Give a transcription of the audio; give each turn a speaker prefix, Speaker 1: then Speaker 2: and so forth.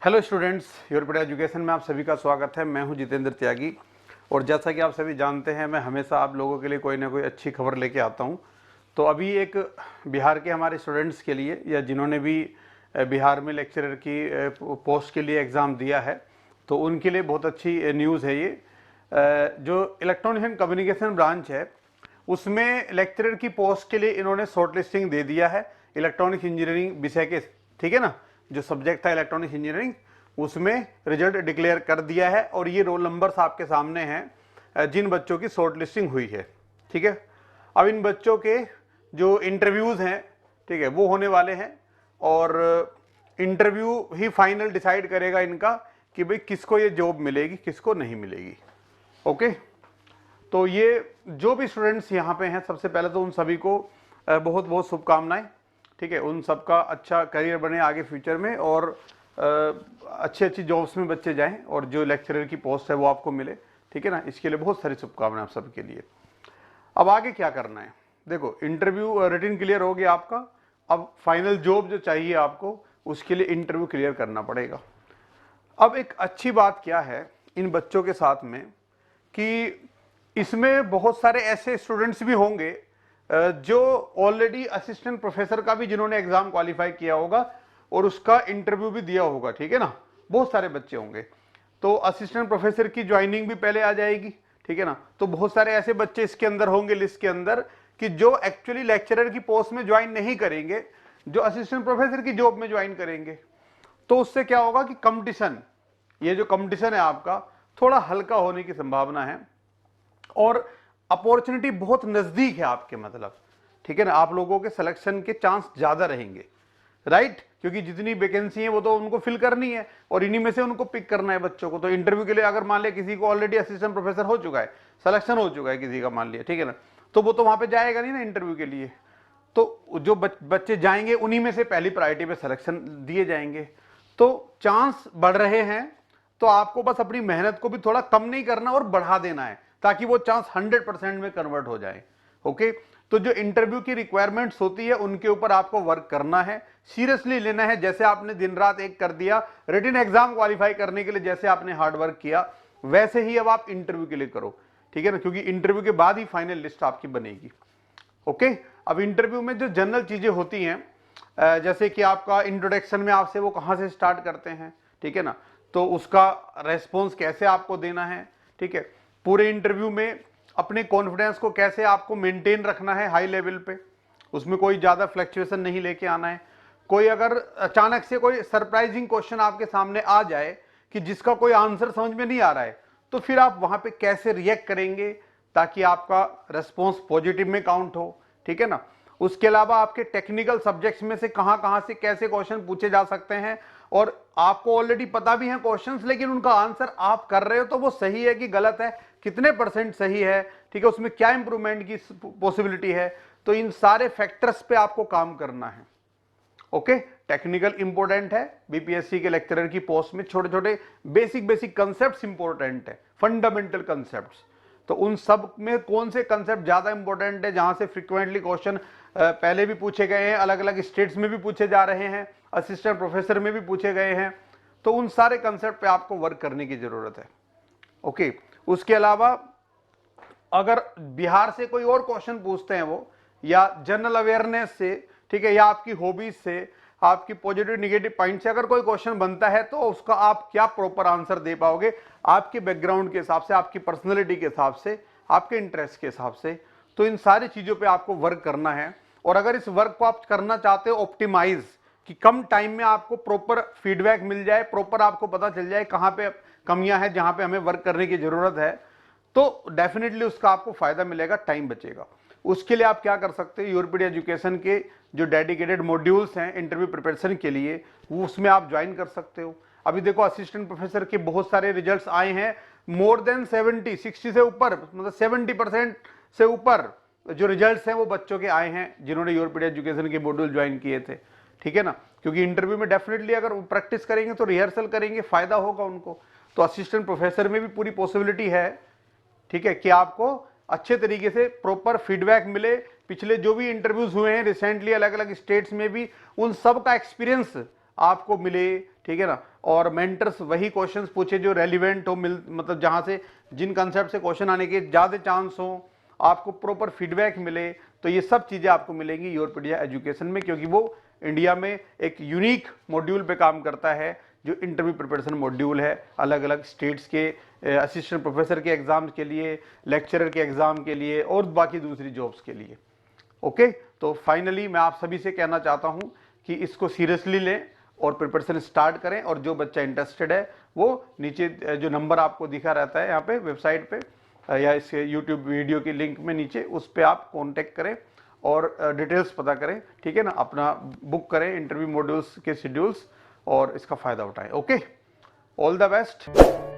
Speaker 1: Hello students, यूरोपिड education में आप सभी का स्वागत है। मैं हूं जितेंद्र त्यागी और जैसा कि आप सभी जानते हैं मैं हमेशा आप लोगों के लिए कोई ना कोई अच्छी खबर लेके आता हूं। तो अभी एक बिहार के हमारे स्टूडेंट्स के लिए या जिन्होंने भी बिहार में लेक्चरर की पोस्ट के लिए एग्ज़ाम दिया है तो उनके लिए बहुत अच्छी न्यूज़ है ये। जो इलेक्ट्रॉनिक्स एंड कम्युनिकेशन ब्रांच है उसमें लेक्चरर की पोस्ट के लिए इन्होंने शॉर्ट लिस्टिंग दे दिया है इलेक्ट्रॉनिक्स इंजीनियरिंग विषय के, ठीक है ना। जो सब्जेक्ट था इलेक्ट्रॉनिक्स इंजीनियरिंग उसमें रिजल्ट डिक्लेयर कर दिया है और ये रोल नंबर्स आपके सामने हैं जिन बच्चों की शॉर्ट लिस्टिंग हुई है, ठीक है। अब इन बच्चों के जो इंटरव्यूज़ हैं, ठीक है, वो होने वाले हैं और इंटरव्यू ही फाइनल डिसाइड करेगा इनका कि भाई किसको ये जॉब मिलेगी किसको नहीं मिलेगी। ओके, तो ये जो भी स्टूडेंट्स यहाँ पे हैं सबसे पहले तो उन सभी को बहुत बहुत शुभकामनाएं, ठीक है। उन सबका अच्छा करियर बने आगे फ्यूचर में और अच्छी अच्छी जॉब्स में बच्चे जाएं और जो लेक्चरर की पोस्ट है वो आपको मिले, ठीक है ना। इसके लिए बहुत सारी शुभकामनाएं आप सबके लिए। अब आगे क्या करना है, देखो इंटरव्यू रिटन क्लियर हो गया आपका। अब फाइनल जॉब जो चाहिए आपको उसके लिए इंटरव्यू क्लियर करना पड़ेगा। अब एक अच्छी बात क्या है इन बच्चों के साथ में कि इसमें बहुत सारे ऐसे स्टूडेंट्स भी होंगे जो ऑलरेडी असिस्टेंट प्रोफेसर का भी जिन्होंने एग्जाम क्वालिफाई किया होगा और उसका इंटरव्यू भी दिया होगा, ठीक है ना। बहुत सारे बच्चे होंगे तो असिस्टेंट प्रोफेसर की ज्वाइनिंग भी पहले आ जाएगी, ठीक है ना। तो बहुत सारे ऐसे बच्चे इसके अंदर होंगे लिस्ट के अंदर कि जो एक्चुअली लेक्चरर की पोस्ट में ज्वाइन नहीं करेंगे, जो असिस्टेंट प्रोफेसर की जॉब में ज्वाइन करेंगे। तो उससे क्या होगा कि कंपटीशन, ये जो कंपटीशन है आपका थोड़ा हल्का होने की संभावना है और अपॉर्चुनिटी बहुत नजदीक है आपके, मतलब, ठीक है ना। आप लोगों के सिलेक्शन के चांस ज्यादा रहेंगे, राइट, क्योंकि जितनी वैकेंसी है वो तो उनको फिल करनी है और इन्हीं में से उनको पिक करना है बच्चों को। तो इंटरव्यू के लिए अगर मान लिया किसी को ऑलरेडी असिस्टेंट प्रोफेसर हो चुका है, सिलेक्शन हो चुका है किसी का मान लिया, ठीक है ना, तो वो तो वहां पे जाएगा नहीं ना इंटरव्यू के लिए। तो जो बच्चे जाएंगे उन्हीं में से पहली प्रायोरिटी पे सिलेक्शन दिए जाएंगे। तो चांस बढ़ रहे हैं, तो आपको बस अपनी मेहनत को भी थोड़ा कम नहीं करना और बढ़ा देना है ताकि वो चांस 100% में कन्वर्ट हो जाए। ओके, तो जो इंटरव्यू की रिक्वायरमेंट्स होती है उनके ऊपर आपको वर्क करना है, सीरियसली लेना है। जैसे आपने दिन रात एक कर दिया रिटन एग्जाम क्वालिफाई करने के लिए, जैसे आपने हार्ड वर्क किया वैसे ही अब आप इंटरव्यू के लिए करो, ठीक है ना, क्योंकि इंटरव्यू के बाद ही फाइनल लिस्ट आपकी बनेगी। ओके, अब इंटरव्यू में जो जनरल चीजें होती हैं जैसे कि आपका इंट्रोडक्शन में आपसे वो कहां से स्टार्ट करते हैं, ठीक है ना, तो उसका रेस्पॉन्स कैसे आपको देना है, ठीक है। पूरे इंटरव्यू में अपने कॉन्फिडेंस को कैसे आपको मेंटेन रखना है हाई लेवल पे, उसमें कोई ज्यादा फ्लक्चुएशन नहीं लेके आना है। कोई अगर अचानक से कोई सरप्राइजिंग क्वेश्चन आपके सामने आ जाए कि जिसका कोई आंसर समझ में नहीं आ रहा है, तो फिर आप वहां पे कैसे रिएक्ट करेंगे ताकि आपका रेस्पॉन्स पॉजिटिव में काउंट हो, ठीक है ना। उसके अलावा आपके टेक्निकल सब्जेक्ट्स में से कहां से कैसे क्वेश्चन पूछे जा सकते हैं और आपको ऑलरेडी पता भी है क्वेश्चंस, लेकिन उनका आंसर आप कर रहे हो तो वो सही है कि गलत है, कितने % सही है, ठीक है, उसमें क्या इंप्रूवमेंट की पॉसिबिलिटी है। तो इन सारे फैक्टर्स पे आपको काम करना है। ओके, टेक्निकल इंपॉर्टेंट है, बीपीएससी के लेक्चरर की पोस्ट में छोटे छोटे बेसिक कंसेप्ट इंपॉर्टेंट है, फंडामेंटल कंसेप्ट। तो उन सब में कौन से कंसेप्ट ज्यादा इंपॉर्टेंट है, जहां से फ्रीक्वेंटली क्वेश्चन पहले भी पूछे गए हैं, अलग अलग स्टेट्स में भी पूछे जा रहे हैं, असिस्टेंट प्रोफेसर में भी पूछे गए हैं, तो उन सारे कंसेप्ट पे आपको वर्क करने की जरूरत है। ओके, उसके अलावा अगर बिहार से कोई और क्वेश्चन पूछते हैं वो, या जनरल अवेयरनेस से, ठीक है, या आपकी हॉबीज से, आपकी पॉजिटिव निगेटिव पॉइंट से अगर कोई क्वेश्चन बनता है तो उसका आप क्या प्रॉपर आंसर दे पाओगे आपके बैकग्राउंड के हिसाब से, आपकी पर्सनैलिटी के हिसाब से, आपके इंटरेस्ट के हिसाब से। तो इन सारी चीजों पे आपको वर्क करना है और अगर इस वर्क को आप करना चाहते हो ऑप्टिमाइज, कि कम टाइम में आपको प्रॉपर फीडबैक मिल जाए, प्रॉपर आपको पता चल जाए कहां पे कमियां हैं, जहां पे हमें वर्क करने की जरूरत है, तो डेफिनेटली उसका आपको फायदा मिलेगा, टाइम बचेगा। उसके लिए आप क्या कर सकते हो, यूरोपिड एजुकेशन के जो डेडिकेटेड मॉड्यूल्स हैं इंटरव्यू प्रिपरेशन के लिए, वो उसमें आप ज्वाइन कर सकते हो। अभी देखो असिस्टेंट प्रोफेसर के बहुत सारे रिजल्ट्स आए हैं, मोर देन 60 से ऊपर, मतलब 70% से ऊपर जो रिजल्ट्स हैं वो बच्चों के आए हैं जिन्होंने यूरोपिड एजुकेशन के मॉड्यूल ज्वाइन किए थे, ठीक है ना। क्योंकि इंटरव्यू में डेफिनेटली अगर प्रैक्टिस करेंगे तो रिहर्सल करेंगे, फायदा होगा उनको। तो असिस्टेंट प्रोफेसर में भी पूरी पॉसिबिलिटी है, ठीक है, कि आपको अच्छे तरीके से प्रॉपर फीडबैक मिले। पिछले जो भी इंटरव्यूज हुए हैं रिसेंटली अलग अलग स्टेट्स में भी, उन सब का एक्सपीरियंस आपको मिले, ठीक है ना, और मेंटर्स वही क्वेश्चंस पूछे जो रेलिवेंट हो, मतलब जहां से जिन कंसेप्ट से क्वेश्चन आने के ज़्यादा चांस हो, आपको प्रॉपर फीडबैक मिले, तो ये सब चीज़ें आपको मिलेंगी योरपीडिया एजुकेशन में, क्योंकि वो इंडिया में एक यूनिक मॉड्यूल पे काम करता है जो इंटरव्यू प्रिपरेशन मॉड्यूल है। अलग अलग स्टेट्स के असिस्टेंट प्रोफेसर के एग्जाम के लिए, लेक्चरर के एग्जाम के लिए और बाकी दूसरी जॉब्स के लिए। ओके, तो फाइनली मैं आप सभी से कहना चाहता हूं कि इसको सीरियसली लें और प्रिपरेशन स्टार्ट करें, और जो बच्चा इंटरेस्टेड है वो नीचे जो नंबर आपको दिखा रहता है यहाँ पे वेबसाइट पे या इस यूट्यूब वीडियो की लिंक में नीचे, उस पर आप कॉन्टेक्ट करें और डिटेल्स पता करें, ठीक है ना, अपना बुक करें इंटरव्यू मॉड्यूल्स के शेड्यूल्स और इसका फ़ायदा उठाएं। Okay, all the best.